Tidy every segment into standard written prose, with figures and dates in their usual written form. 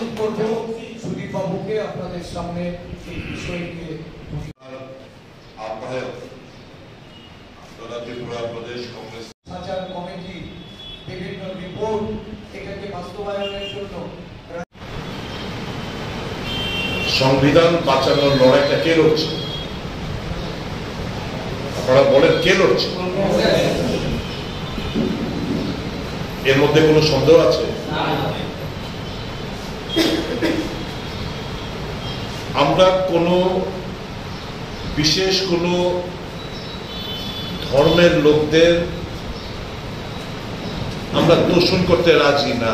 অনুরোধ করব সুদীপ বাবুকে আপনাদের সামনে এই বিষয় নিয়ে আহ্বায়ক ত্রিপুরা প্রদেশ কংগ্রেস সাচার কমিটি বিভিন্ন রিপোর্ট এটাকে বাস্তবায়নের জন্য সংবিধান বাঁচানোর লড়াইটা কে লড়ছে? আপনারা বলেন কে লড়ছে? এর মধ্যে কোনো সন্দেহ আছে? আমরা কোনো বিশেষ কোনো ধর্মের লোকদের আমরা দোষণ করতে রাজি না।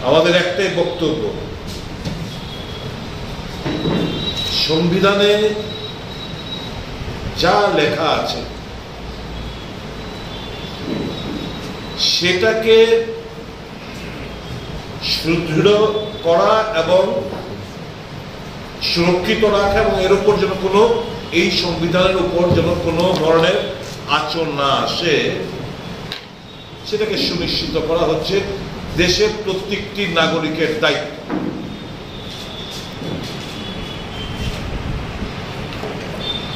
আমাদের একটাই বক্তব্য, সংবিধানে যা লেখা আছে সেটাকে সুদৃঢ় করা এবং সুরক্ষিত রাখা এবং এর উপর যেন কোনো এই সংবিধানের উপর যেন কোনো ধরনের আচরণ না আসে সেটাকে সুনিশ্চিত করা হচ্ছে দেশের প্রত্যেকটি নাগরিকের দায়িত্ব।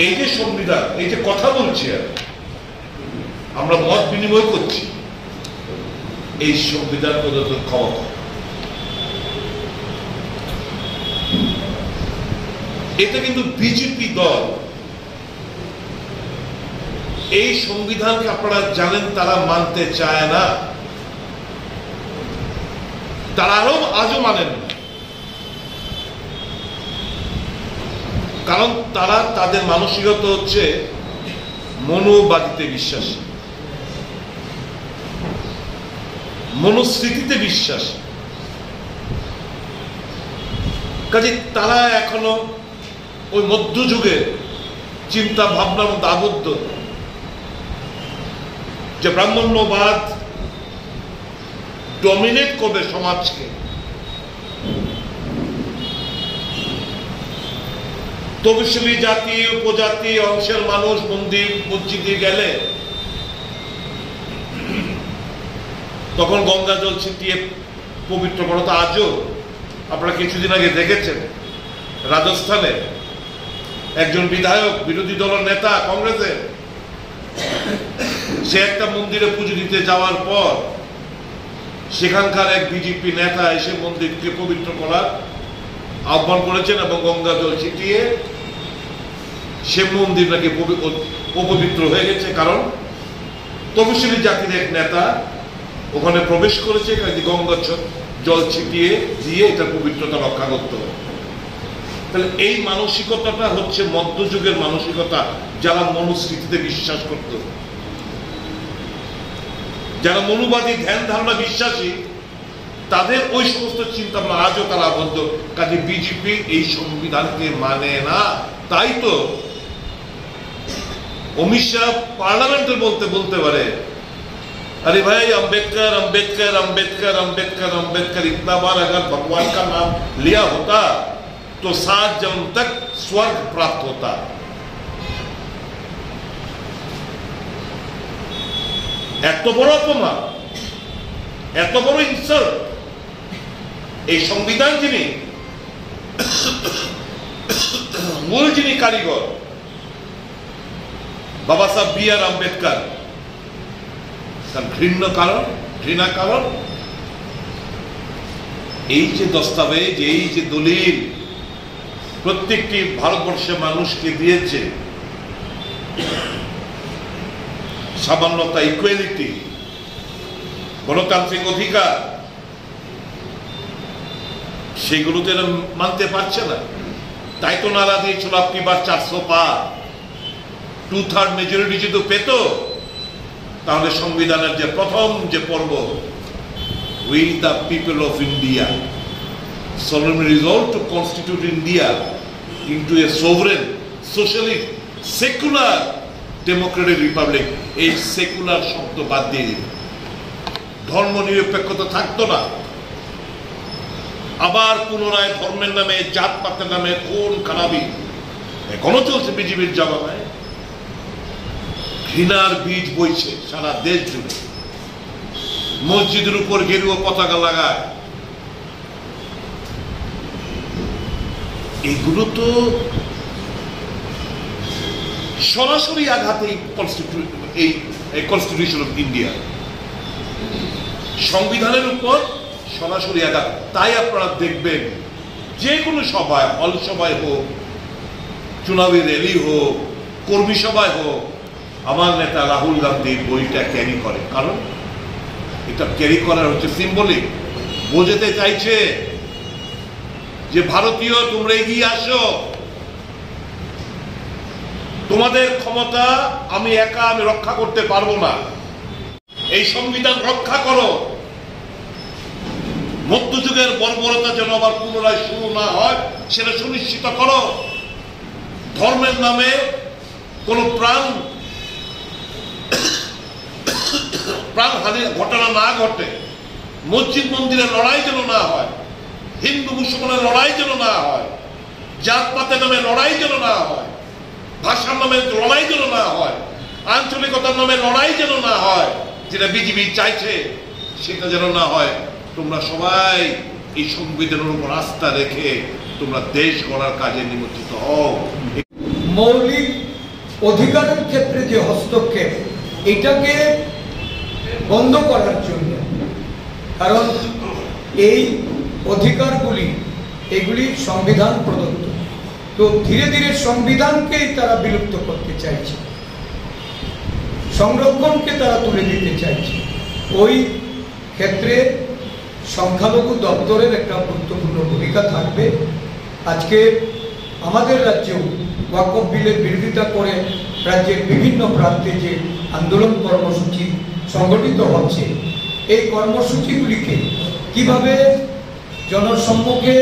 এই যে সংবিধান, এই যে কথা বলছি আমরা মত বিনিময় করছি, এই সংবিধান প্রদত্ত ক্ষমতা, এটা কিন্তু বিজেপি দল এই সংবিধানকে আপনারা জানেন তারা মানতে চায় না, তারা আজও মানেন না, কারণ তারা তাদের মানসিকতা হচ্ছে মনোবাদিতে বিশ্বাসী, মনুস্মৃতিতে বিশ্বাসী। কাজে তারা এখনো ওই মধ্যযুগে চিন্তা ভাবনার মধ্যে আবদ্ধ যে ব্রাহ্মণ্যবাদ ডমিনেট করবে সমাজকে, তপশিলি জাতি উপজাতি অংশের মানুষ মন্দির মসজিদে গেলে তখন গঙ্গা জল ছিটিয়ে পবিত্র করা। তো আজও আপনারা কিছুদিন আগে দেখেছেন রাজস্থানে একজন বিধায়ক বিরোধী দলের নেতা কংগ্রেসের, সে একটা মন্দিরে পুজো দিতে যাওয়ার পর সেখানকার এক বিজেপি নেতা এসে মন্দিরকে পবিত্র করার আহ্বান করেছেন এবং গঙ্গা জল ছিটিয়ে সে মন্দির নাকি অপবিত্র হয়ে গেছে, কারণ তপশিলি জাতির এক নেতা ওখানে প্রবেশ করেছে, গঙ্গা জল ছিটিয়ে দিয়ে এটা পবিত্রতা রক্ষা করতে হবে। তাহলে এই মানসিকতাটা হচ্ছে মধ্যযুগের মানসিকতা, যারা মনুস্মৃতিতে বিশ্বাস করত, যারা মনুবাদী ধ্যান ধারণা বিশ্বাসী, তাদের ওই সমস্ত চিন্তা ভাবনা আজও তারা আবদ্ধ। কাজে বিজেপি এই সংবিধানকে মানে না। তাই তো অমিত শাহ পার্লামেন্টের বলতে পারে, अरे भाई अंबेडकर अंबेडकर अंबेडकर अंबेडकर अंबेडकर इतना बार अगर भगवान का नाम लिया होता तो 7 जन्म तक स्वर्ग प्राप्त होता। এত বড় অপমান, এত বড় ইনসাল্ট এই সংবিধান যিনি মূল যিনি কারিগর বাবা সাহেব বি আর আম্বেদকর, তার ঘৃণা কারণ এই যে দস্তাবেজ, এই যে দলিল প্রত্যেকটি ভারতবর্ষের মানুষকে দিয়েছে, সামান্যতা, ইকুয়ালিটি, গণতান্ত্রিক অধিকার, সেগুলো তো এরা মানতে পারছে না। তাই তো নারা দিয়েছিল আপনি বার 400 পার, 2/3 মেজরিটি যদি পেত তাহলে সংবিধানের যে প্রথম যে পর্ব, we the people of India solemnly resolve to constitute India into a sovereign, socialist, secular, democratic republic, এই সেকুলার শব্দ বাদ দিয়ে দিল, ধর্ম নিরপেক্ষতা থাকতো না। আবার পুনরায় ধর্মের নামে, জাতপাতের নামে খুন খারাপি এখনো চলছে বিজেপির জমানায়। ঘৃণার বীজ বইছে সারা দেশ জুড়ে। মসজিদের উপর গেরুয়া পতাকা লাগায়, এগুলো তো সরাসরি আঘাত এই কনস্টিটিউশন অফ ইন্ডিয়া, সংবিধানের উপর সরাসরি আঘাত। তাই আপনারা দেখবেন যে কোনো সভায়, হল সভায় হোক, চুনাবী র্যালি হোক, কর্মী সভায় হোক, আমার নেতা রাহুল গান্ধী বইটা ক্যারি করে। কারণ এটা ক্যারি করার হচ্ছে সিম্বলিক, বোঝাতে চাইছে যে ভারতীয় তোমরা এগিয়ে আসো, তোমাদের ক্ষমতা আমি একা রক্ষা করতে পারবো না, এই সংবিধান রক্ষা করো। মধ্যযুগের বর্বরতা যেন আবার পুনরায় শুরু না হয় সেটা সুনিশ্চিত করো। ধর্মের নামে কোনো প্রাণহানির ঘটনা না ঘটে, মসজিদ মন্দিরের লড়াই যেন না হয়, হিন্দু মুসলমানের লড়াই যেন না হয়, জাতপাতের নামে লড়াই যেন না হয়, ভাষার নামে লড়াই যেন না হয়, আঞ্চলিকতার নামে লড়াই যেন না হয়, যেটা বিজেপি চাইছে সেটা যেন না হয়। তোমরা সবাই এই সংবিধানের উপর আস্থা রেখে তোমরা দেশ গড়ার কাজে নিমজ্জিত হও। মৌলিক অধিকারের ক্ষেত্রে যে হস্তক্ষেপ, এটাকে বন্ধ করার জন্য, কারণ এই অধিকারগুলি এগুলি সংবিধান প্রদত্ত, তো ধীরে ধীরে সংবিধানকেই তারা বিলুপ্ত করতে চাইছে, সংরক্ষণকে তারা তুলে দিতে চাইছে। ওই ক্ষেত্রে সংখ্যালঘু দপ্তরের একটা গুরুত্বপূর্ণ ভূমিকা থাকবে। আজকে আমাদের রাজ্যেও ওয়াকফ বিলের বিরোধিতা করে রাজ্যের বিভিন্ন প্রান্তে যে আন্দোলন কর্মসূচি সংগঠিত হচ্ছে, এই কর্মসূচিগুলিকে কিভাবে জনসম্মুখে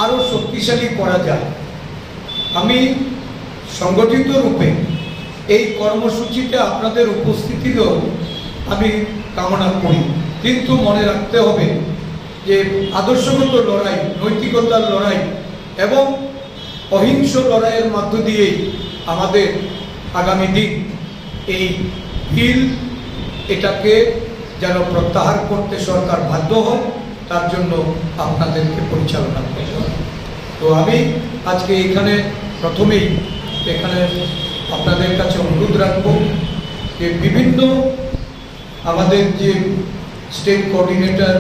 আরও শক্তিশালী করা যায়, আমি সংগঠিত রূপে এই কর্মসূচিতে আপনাদের উপস্থিতিও আমি কামনা করি। কিন্তু মনে রাখতে হবে যে আদর্শগত লড়াই, নৈতিকতার লড়াই এবং অহিংস লড়াইয়ের মধ্য দিয়েই আমাদের আগামী দিন এই বিল এটাকে যেন প্রত্যাহার করতে সরকার বাধ্য হয়, তার জন্য আপনাদেরকে পরিচালনা করতে হবে। তো আমি আজকে এখানে প্রথমেই আপনাদের কাছে অনুরোধ রাখব যে বিভিন্ন আমাদের যে স্টেট কোঅর্ডিনেটর,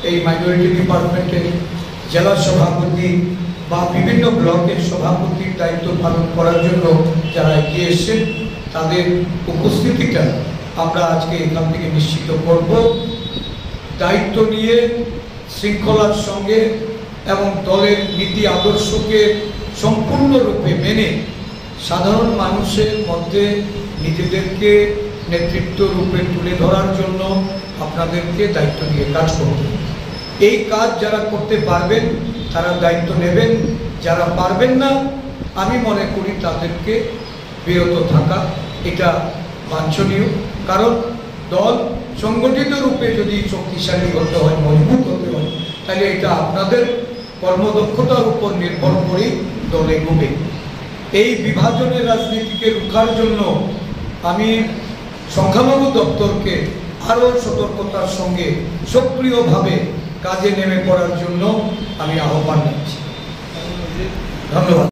এই মাইনরিটি ডিপার্টমেন্টের জেলা সভাপতি বা বিভিন্ন ব্লকের সভাপতির দায়িত্ব পালন করার জন্য যারা এগিয়ে এসেছেন, তাদের উপস্থিতিটা আমরা আজকে এখান থেকে নিশ্চিত করব। দায়িত্ব নিয়ে শৃঙ্খলার সঙ্গে এবং দলের নীতি আদর্শকে সম্পূর্ণরূপে মেনে সাধারণ মানুষের মধ্যে নিজেদেরকে নেতৃত্ব রূপে তুলে ধরার জন্য আপনাদেরকে দায়িত্ব নিয়ে কাজ করতে হবে। এই কাজ যারা করতে পারবেন তারা দায়িত্ব নেবেন, যারা পারবেন না আমি মনে করি তাদেরকে বিরত থাকা এটা বাঞ্ছনীয়। কারণ দল সংগঠিত রূপে যদি শক্তিশালী হতে হয়, মজবুত হতে হয়, তাহলে এটা আপনাদের কর্মদক্ষতার উপর নির্ভর করেই দল এগোবে। এই বিভাজনের রাজনীতিকে রুখার জন্য আমি সংখ্যালঘু দপ্তরকে আরও সতর্কতার সঙ্গে সক্রিয়ভাবে কাজে নেমে পড়ার জন্য আমি আহ্বান জানাচ্ছি। ধন্যবাদ।